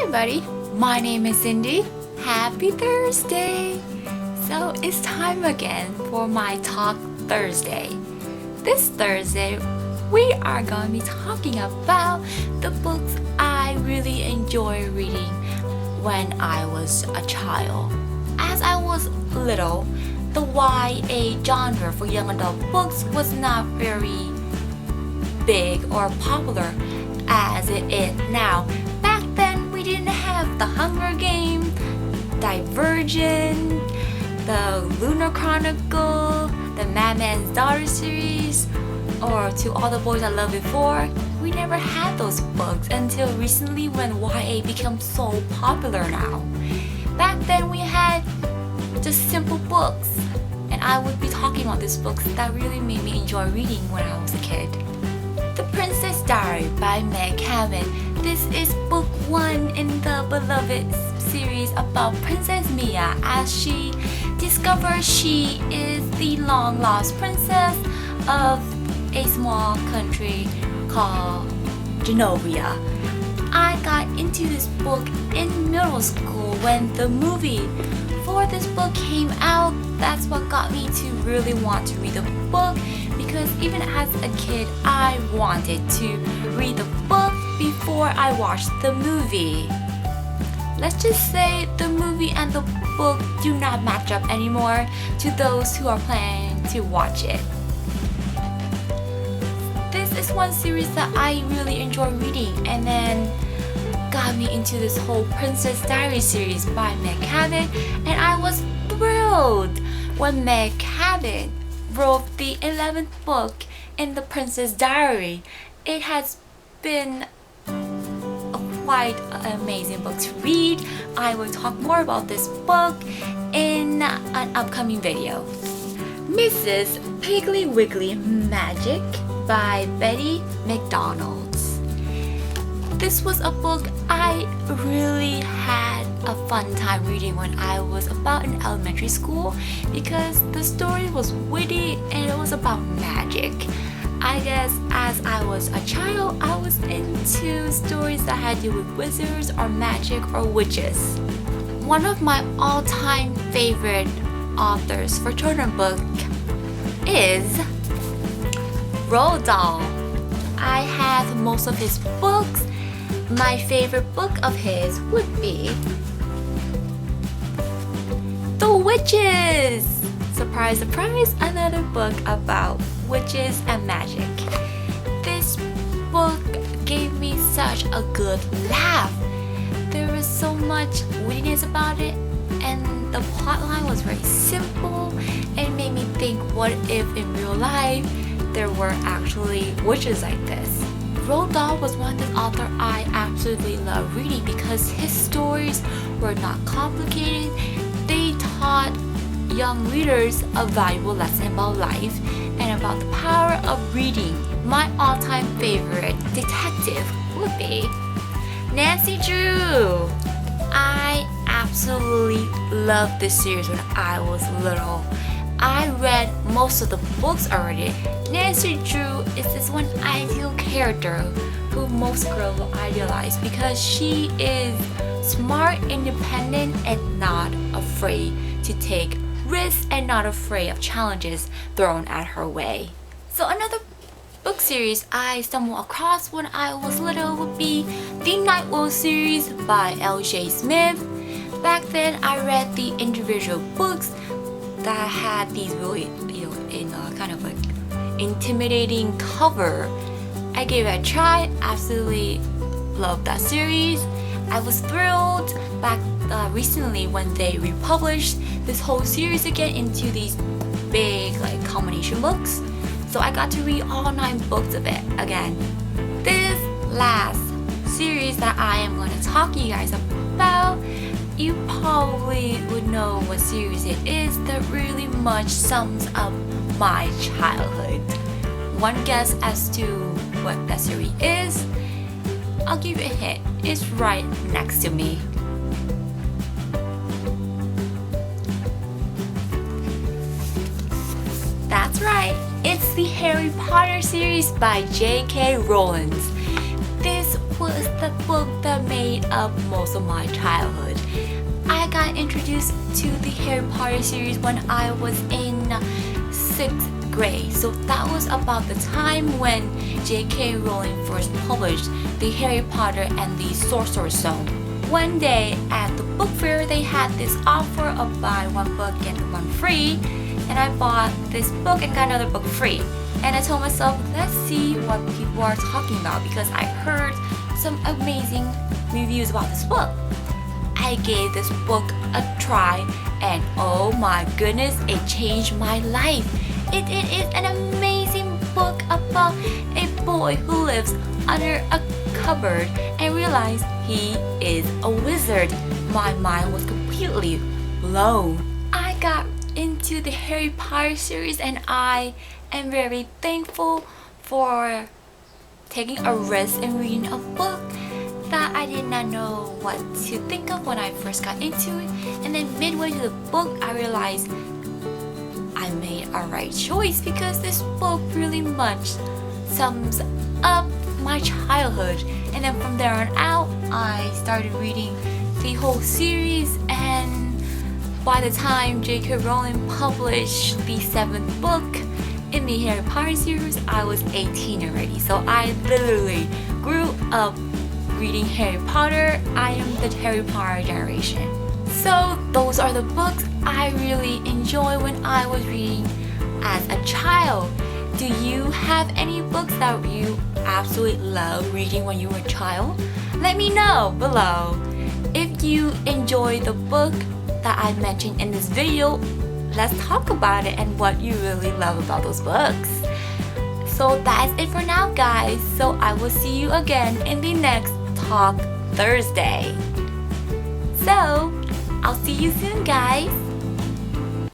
everybody, my name is Cindy. Happy Thursday! So it's time again for my Talk Thursday. This Thursday, we are going to be talking about the books I really enjoy reading when I was a child. As I was little, the YA genre for young adult books was not very big or popular as it is now. Back then, we didn't have The Hunger Games, Divergent, the Lunar Chronicle, the Madman's Daughter series, or To All the Boys I Loved Before. We never had those books until recently when YA became so popular now. Back then we had just simple books, and I would be talking about these books that really made me enjoy reading when I was a kid. The Princess Diary by Meg Cabot. This is book 1 in the beloved series about Princess Mia as she discovers she is the long-lost princess of a small country called Genovia. I got into this book in middle school when the movie for this book came out. That's what got me to really want to read the book, because even as a kid I wanted to read the book before I watched the movie. Let's just say the movie and the book do not match up anymore to those who are planning to watch it. This is one series that I really enjoy reading, and then got me into this whole Princess Diary series by Meg Cabot, and I was thrilled when Meg Cabot wrote the 11th book in the Princess Diary. It has been quite an amazing book to read. I will talk more about this book in an upcoming video. Mrs. Piggle-Wiggle Magic by Betty McDonald. This was a book I really had a fun time reading when I was about in elementary school, because the story was witty and it was about magic. I guess as I was a child, I was into stories that had to do with wizards or magic or witches. One of my all-time favorite authors for children's book is Roald Dahl. I have most of his books. My favorite book of his would be The Witches! Surprise, surprise, another book about witches and magic. This book gave me such a good laugh. There was so much wittiness about it, and the plotline was very simple and made me think, what if in real life there were actually witches like this? Roald Dahl was one of the authors I absolutely love reading because his stories were not complicated. They taught young readers a valuable lesson about life and about the power of reading. My all-time favorite detective would be Nancy Drew. I absolutely loved this series when I was little. I read most of the books already. Nancy Drew is this one ideal character who most girls will idealize because she is smart, independent, and not afraid to take risks and not afraid of challenges thrown at her way. So another book series I stumbled across when I was little would be the Night Wolf series by L.J. Smith. Back then I read the individual books that had these really, in a kind of like intimidating cover. I gave it a try, absolutely loved that series. I was thrilled back recently when they republished this whole series again into these big like combination books. So I got to read all 9 books of it again. This last series that I am going to talk to you guys about, you probably would know what series it is that really much sums up my childhood. One guess as to what that series is, I'll give you a hint. It's right next to me. That's right, it's the Harry Potter series by J.K. Rowling. This was the book that made up most of my childhood. I got introduced to the Harry Potter series when I was in 6th grade. So that was about the time when J.K. Rowling first published the Harry Potter and the Sorcerer's Stone. One day at the book fair, they had this offer of buy one book get one free, and I bought this book and got another book free. And I told myself, let's see what people are talking about, because I heard some amazing reviews about this book. I gave this book a try, and oh my goodness, it changed my life. It is an amazing book about a boy who lives under a cupboard and realized he is a wizard. My mind was completely blown. I got into the Harry Potter series, and I am very thankful for taking a risk and reading a book that I did not know what to think of when I first got into it. And then midway through the book, I realized I made a right choice, because this book really much sums up my childhood. And then from there on out, I started reading the whole series, and by the time J.K. Rowling published the 7th book in the Harry Potter series, I was 18 already. So I literally grew up reading Harry Potter. I am the Harry Potter generation. So those are the books I really enjoyed when I was reading as a child. Do you have any books that you absolutely love reading when you were a child? Let me know below. If you enjoyed the book that I mentioned in this video, let's talk about it and what you really love about those books. So that's it for now, guys. So I will see you again in the next Talk Thursday. So I'll see you soon, guys.